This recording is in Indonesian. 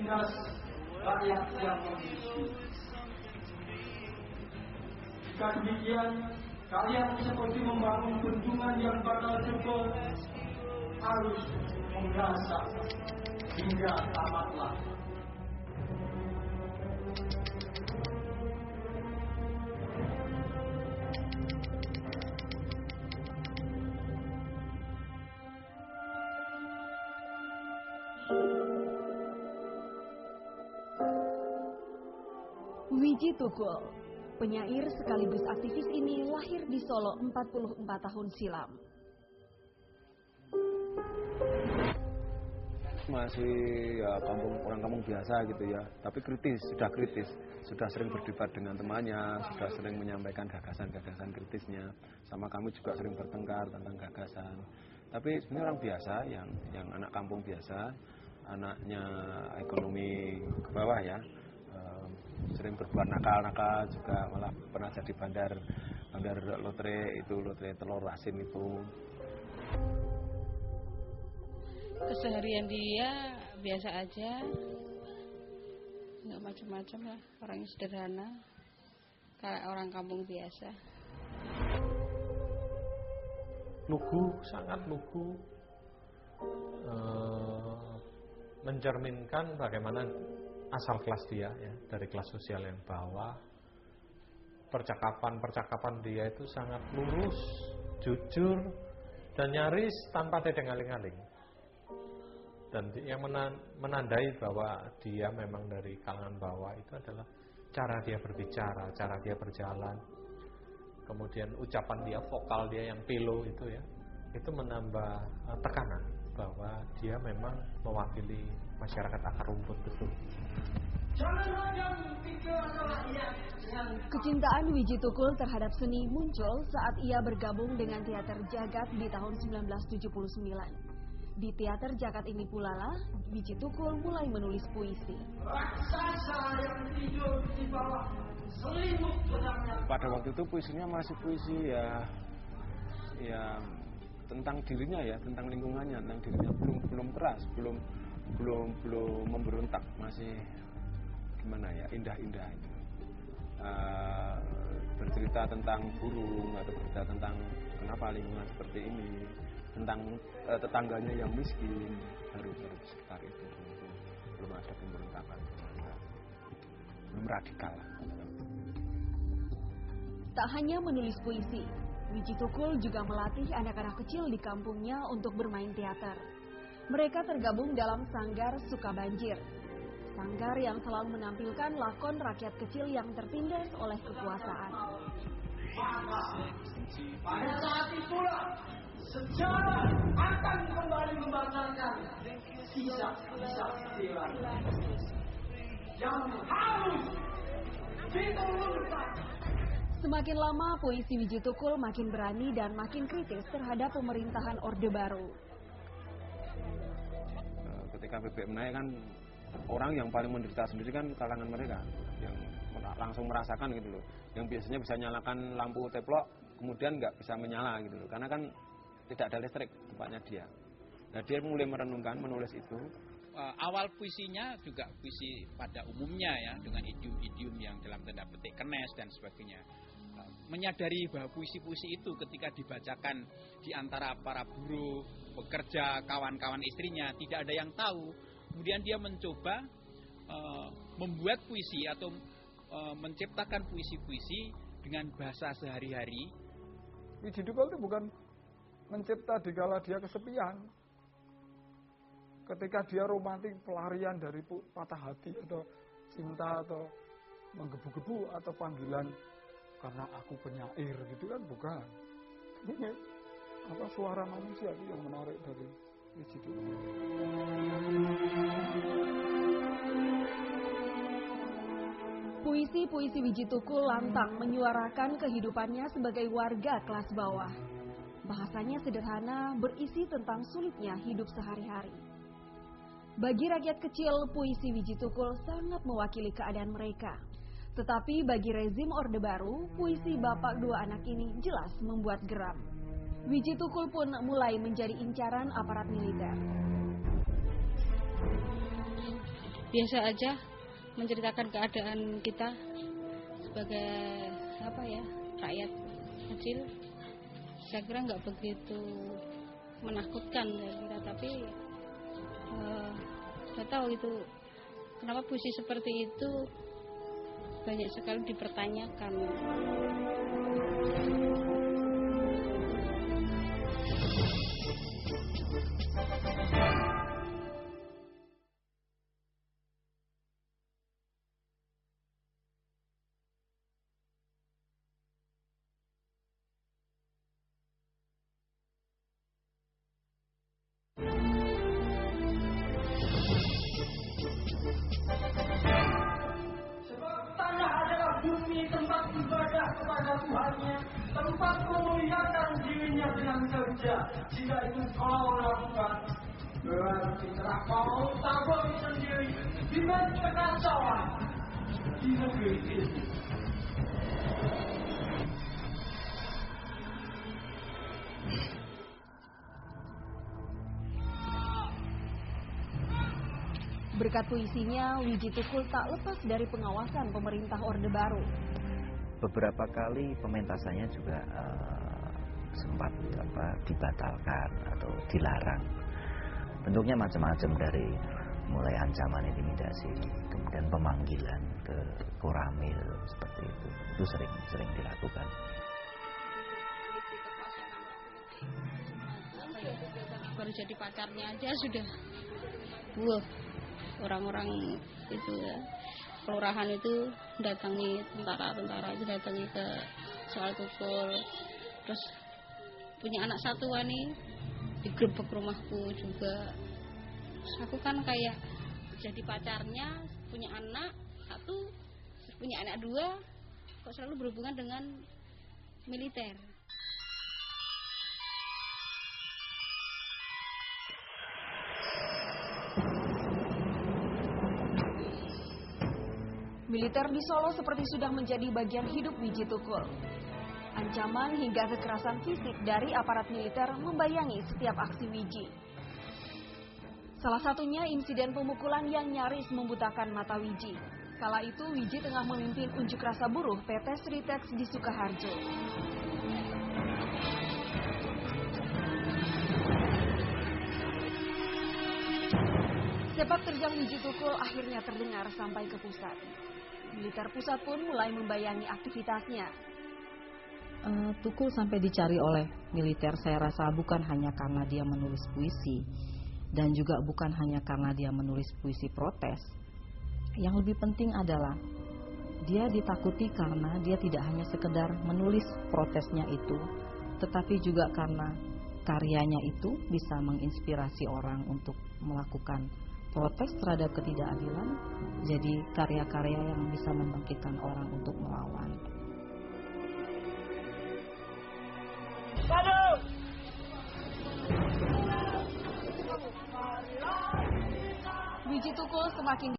menindas rakyat yang memiliki. Jika demikian, kalian seperti membangun bendungan yang bakal jebol, harus menggasak hingga tamatlah. Wiji Tukul, penyair sekaligus aktivis ini lahir di Solo 44 tahun silam. Masih ya orang kampung biasa gitu ya, tapi kritis, sudah sering berdebat dengan temannya, sudah sering menyampaikan gagasan-gagasan kritisnya, sama kami juga sering bertengkar tentang gagasan. Tapi sebenarnya orang biasa, yang anak kampung biasa, anaknya ekonomi ke bawah ya, sering berbuat nakal juga, malah pernah jadi bandar lotre telur asin itu. Keseharian dia biasa aja, nggak macam-macam lah, orangnya sederhana, kayak orang kampung biasa. Sangat lugu, mencerminkan bagaimana asal kelas dia ya, dari kelas sosial yang bawah. Percakapan dia itu sangat lurus, jujur, dan nyaris tanpa tedeng-aling-aling. Dan yang menandai bahwa dia memang dari kalangan bawah itu adalah cara dia berbicara, cara dia berjalan, kemudian ucapan dia, vokal dia yang pilu itu ya, itu menambah tekanan bahwa dia memang mewakili masyarakat akar rumput betul. Kecintaan Wiji Tukul terhadap seni muncul saat ia bergabung dengan Teater Jagat di tahun 1979. Di Teater Jagat ini pula lah Wiji Tukul mulai menulis puisi. Pada waktu itu puisinya masih puisi ya tentang dirinya ya, tentang lingkungannya, tentang dirinya, belum keras, belum memberontak, masih gimana ya, indah-indah itu. Bercerita tentang burung atau bercerita tentang kenapa lingkungan seperti ini, tentang tetangganya yang miskin, baru sekitar itu, belum ada pemberontakan, belum radikal. Tak hanya menulis puisi, Wiji Tukul juga melatih anak-anak kecil di kampungnya untuk bermain teater. Mereka tergabung dalam Sanggar Suka Banjir. Sanggar yang selalu menampilkan lakon rakyat kecil yang tertindas oleh kekuasaan. Pada saat itulah sejarah akan kembali membacakan sisa-sisa sejarah yang harus ditulurkan. Semakin lama puisi Wiji Tukul makin berani dan makin kritis terhadap pemerintahan Orde Baru. Ketika BBM naik kan, orang yang paling menderita sendiri kan kalangan mereka, yang langsung merasakan gitu loh. Yang biasanya bisa nyalakan lampu teplok, kemudian nggak bisa menyala gitu loh, karena kan tidak ada listrik tempatnya dia. Nah, dia mulai merenungkan, menulis itu. Awal puisinya juga puisi pada umumnya ya, dengan idiom-idiom yang dalam tanda petik kenes dan sebagainya. Menyadari bahwa puisi-puisi itu ketika dibacakan di antara para buruh, pekerja, kawan-kawan istrinya, tidak ada yang tahu. Kemudian dia mencoba membuat puisi atau menciptakan puisi-puisi dengan bahasa sehari-hari. Wiji Tukul itu bukan mencipta dikala dia kesepian. Ketika dia romantik, pelarian dari patah hati atau cinta atau menggebu-gebu atau panggilan karena aku penyair gitu kan, bukan. Ini suara manusia itu yang menarik dari Wiji Tukul. Puisi-puisi Wiji Tukul lantang menyuarakan kehidupannya sebagai warga kelas bawah. Bahasanya sederhana, berisi tentang sulitnya hidup sehari-hari. Bagi rakyat kecil, puisi Wiji Tukul sangat mewakili keadaan mereka. Tetapi bagi rezim Orde Baru, puisi bapak dua anak ini jelas membuat geram. Wiji Tukul pun mulai menjadi incaran aparat militer. biasa aja menceritakan keadaan kita sebagai rakyat kecil. Saya kira nggak begitu menakutkan, saya kira, tapi nggak tahu itu kenapa puisi seperti itu banyak sekali dipertanyakan. Tempat ibadah kepada Tuhannya, tempat memuliakan dirinya dengan kerja. Jika itu kau lakukan, berarti telah kau tabur sendiri dengan kekacauan di negeri ini. Berkat puisinya, Widji Tukul tak lepas dari pengawasan pemerintah Orde Baru. Beberapa kali pementasannya juga sempat dibatalkan atau dilarang. Bentuknya macam-macam, dari mulai ancaman intimidasi, kemudian pemanggilan ke Koramil seperti itu. Itu sering dilakukan. Baru jadi pacarnya aja sudah, orang-orang itu ya, kelurahan itu datangi tentara itu, datangi ke Soal Tukul, terus punya anak satu nih digerebek rumahku juga. Terus aku kan kayak jadi pacarnya, punya anak satu, punya anak dua, kok selalu berhubungan dengan militer. Militer di Solo seperti sudah menjadi bagian hidup Widji Tukul. Ancaman hingga kekerasan fisik dari aparat militer membayangi setiap aksi Widji. Salah satunya insiden pemukulan yang nyaris membutakan mata Widji. Kala itu Widji tengah memimpin unjuk rasa buruh PT Sritex di Sukaharjo. Sepak terjang Widji Tukul akhirnya terdengar sampai ke pusat. Militer pusat pun mulai membayangi aktivitasnya. Tukul sampai dicari oleh militer, saya rasa bukan hanya karena dia menulis puisi, dan juga bukan hanya karena dia menulis puisi protes. Yang lebih penting adalah dia ditakuti karena dia tidak hanya sekedar menulis protesnya itu, tetapi juga karena karyanya itu bisa menginspirasi orang untuk melakukan protes terhadap ketidakadilan, jadi karya-karya yang bisa membangkitkan orang untuk melawan. Widji Tukul semakin